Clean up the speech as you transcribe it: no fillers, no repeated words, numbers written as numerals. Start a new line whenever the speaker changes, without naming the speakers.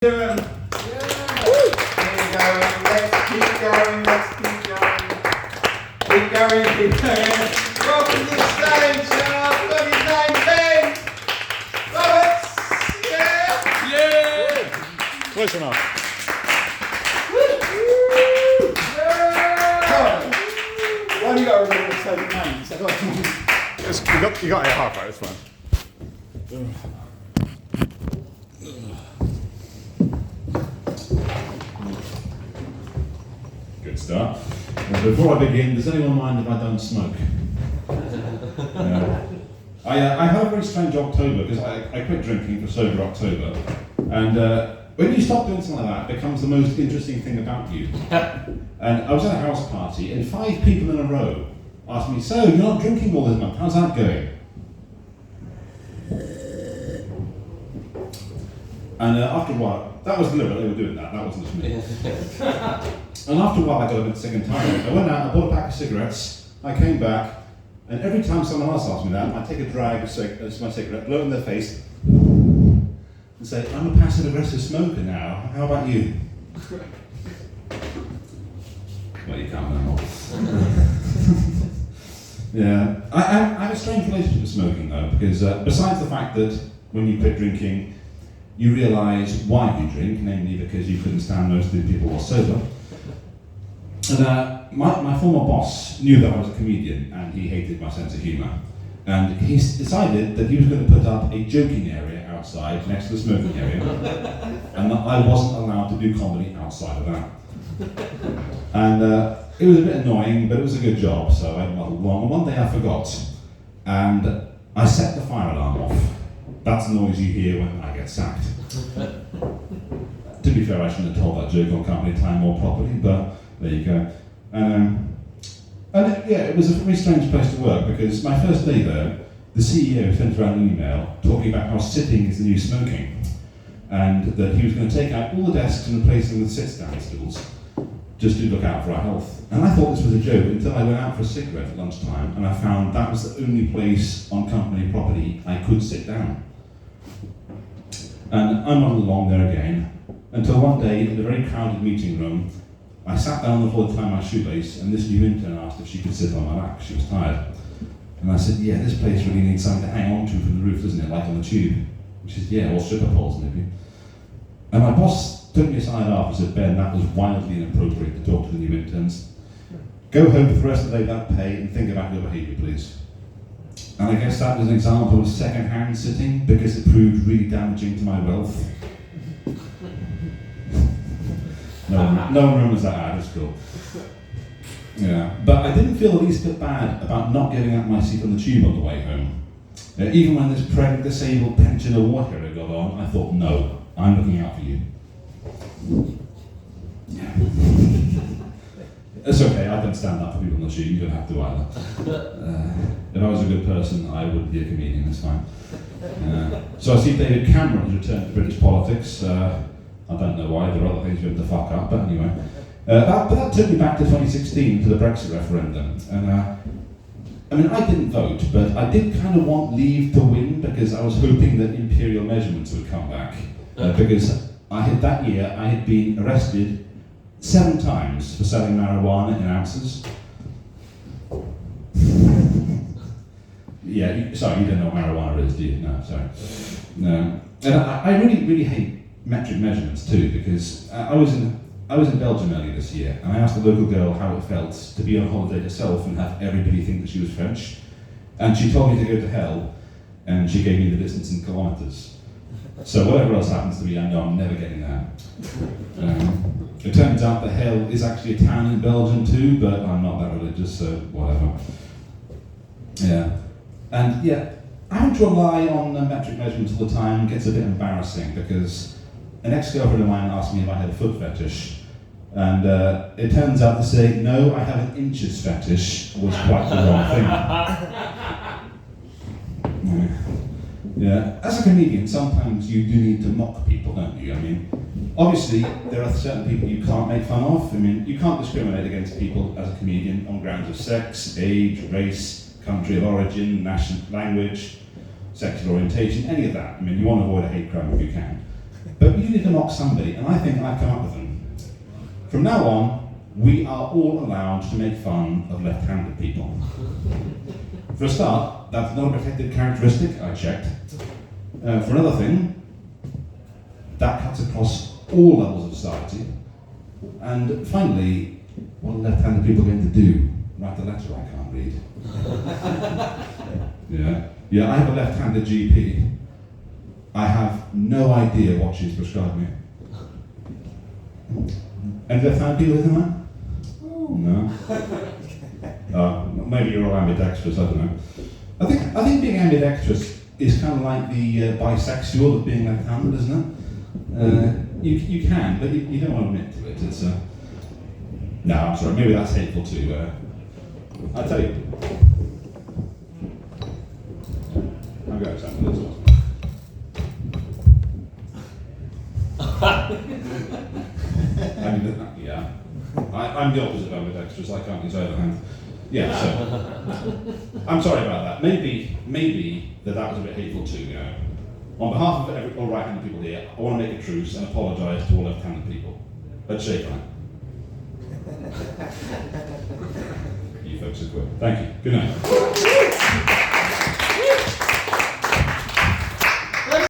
Keep going, let's keep going. Keep going. Welcome to the stage, 2019. Roberts! Yeah!
Close enough.
Why do you got to remember so many names?
You got it half right, it's fine. Good start. Before I begin, does anyone mind if I don't smoke? I had a very strange October because I quit drinking for Sober October, and when you stop doing something like that, it becomes the most interesting thing about you. And I was at a house party, and 5 people in a row asked me, "So, you're not drinking all this month, how's that going?" And after a while, that was deliberate, they were doing that wasn't just me. And after a while I got a bit sick and tired. I went out, I bought a pack of cigarettes, I came back, and every time someone else asked me that, I'd take a drag of my cigarette, blow it in their face, and say, "I'm a passive aggressive smoker now, how about you?" Well, you can't know. Yeah, I have a strange relationship with smoking though, because besides the fact that when you quit drinking, you realise why you drink, namely because you couldn't stand most of the people who were sober. And my former boss knew that I was a comedian and he hated my sense of humour. And he decided that he was going to put up a joking area outside next to the smoking area, and that I wasn't allowed to do comedy outside of that. And it was a bit annoying, but it was a good job, so I muddled along. And one day I forgot, and I set the fire alarm off. That's the noise you hear when I get sacked. To be fair, I shouldn't have told that joke on company time more properly, but there you go. It was a very strange place to work because my first day there, the CEO sent around an email talking about how sitting is the new smoking, and that he was going to take out all the desks and replace them with sit-stand stools, just to look out for our health. And I thought this was a joke until I went out for a cigarette at lunchtime, and I found that was the only place on company property I could sit down. And I muddled along there again, until one day in a very crowded meeting room, I sat down on the floor to tie my shoelace, and this new intern asked if she could sit on my lap. She was tired. And I said, "Yeah, this place really needs something to hang on to from the roof, doesn't it, like on the tube?" And she said, "Yeah, or stripper poles maybe." And my boss took me aside after and said, "Ben, that was wildly inappropriate to talk to the new interns. Go home for the rest of the day without pay and think about your behaviour, please." And I guess that was an example of second-hand sitting because it proved really damaging to my wealth. No one remembers that ad, it's cool. Yeah, but I didn't feel the least bit bad about not giving up my seat on the tube on the way home. Even when this pregnant, disabled pensioner war hero got on, I thought, no, I'm looking out for you. Yeah. It's okay, I don't stand up for people on the tube, you don't have to either. If I was a good person, I would be a comedian, it's fine. So I see David Cameron has returned to British politics. I don't know why, there are other things you have to fuck up, but anyway. That took me back to 2016, to the Brexit referendum. And I didn't vote, but I did kind of want Leave to win because I was hoping that Imperial Measurements would come back. Because that year I had been arrested 7 times for selling marijuana in ounces. Yeah, sorry, you don't know what marijuana is, do you? No, sorry. No. And I really, really hate metric measurements too, because I was in Belgium earlier this year, and I asked the local girl how it felt to be on holiday herself and have everybody think that she was French. And she told me to go to hell, and she gave me the distance in kilometres. So whatever else happens to me, I know I'm never getting that. It turns out that hell is actually a town in Belgium too, but I'm not that religious, so whatever. Yeah. And yeah, having to rely on metric measurements all the time gets a bit embarrassing because an ex-girlfriend of mine asked me if I had a foot fetish, and it turns out to say, no, I have an inches fetish was quite the wrong thing. Yeah. As a comedian, sometimes you do need to mock people, don't you? I mean, obviously, there are certain people you can't make fun of. I mean, you can't discriminate against people as a comedian on grounds of sex, age, race, country of origin, national language, sexual orientation, any of that. I mean, you want to avoid a hate crime if you can. But you need to mock somebody, and I think I've come up with them. From now on, we are all allowed to make fun of left-handed people. For a start, that's not a protected characteristic, I checked. For another thing, that cuts across all levels of society. And finally, what are left-handed people going to do? Write a letter I can't read. Yeah, I have a left-handed GP. I have no idea what she's prescribed me. Any left-handed people in there? No. Maybe you're all ambidextrous, I don't know. I think being ambidextrous is kind of like the bisexual of being left-handed, isn't it? You can, but you don't want to admit to it. It's no, I'm sorry. Maybe that's hateful too. I'll tell you. I'll go example this one. I'm the opposite of ambidextrous. I can't use either hand. Yeah, so I'm sorry about that. Maybe that was a bit hateful too. You know, on behalf of all right-handed people here, I want to make a truce and apologise to all left-handed people. Let's shake hands. You folks are good. Thank you. Good night.